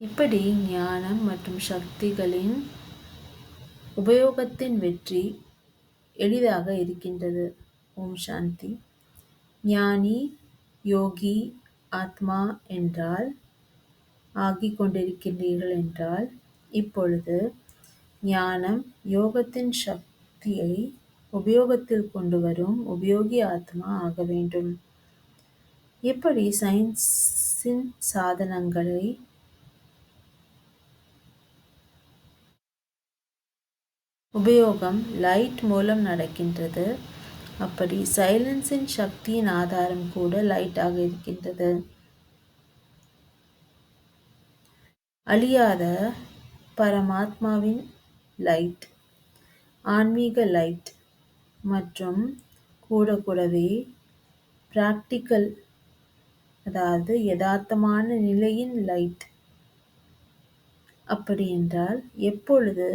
இப்படி ஞானம் மற்றும் சக்திகளின் உபயோகத்தின் வெற்றி எளிதாக இருக்கின்றது. ஓம் சாந்தி. ஞானி, யோகி, ஆத்மா என்றால் ஆகிக் கொண்டிருக்கின்றீர்கள் என்றால், இப்பொழுது ஞானம், யோகத்தின் சக்தியை உபயோகத்தில் கொண்டு வரும் உபயோகி ஆத்மா ஆக வேண்டும். எப்படி சயின்ஸின் சாதனங்களை உபயோகம் லைட் மூலம் நடக்கின்றது, அப்படி சைலன்ஸின் சக்தியின் ஆதாரம் கூட லைட்டாக இருக்கின்றது. அழியாத பரமாத்மாவின் லைட், ஆன்மீக லைட் மற்றும் கூடவே பிராக்டிக்கல், அதாவது யதார்த்தமான நிலையின் லைட். அப்படி என்றால் எப்பொழுது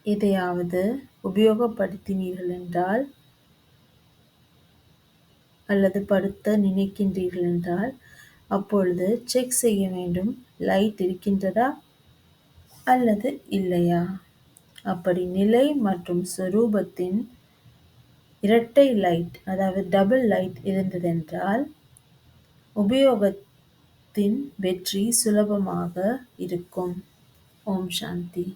எதையாவது உபயோகப்படுத்தினீர்கள் என்றால் அல்லது படுத்த நினைக்கின்றீர்கள் என்றால் அப்பொழுது செக் செய்ய வேண்டும், லைட் இருக்கின்றதா அல்லது இல்லையா. அப்படி நிலை மற்றும் சொரூபத்தின் இரட்டை லைட், அதாவது டபுள் லைட் இருந்ததென்றால் உபயோகத்தின் வெற்றி சுலபமாக இருக்கும். ஓம் சாந்தி.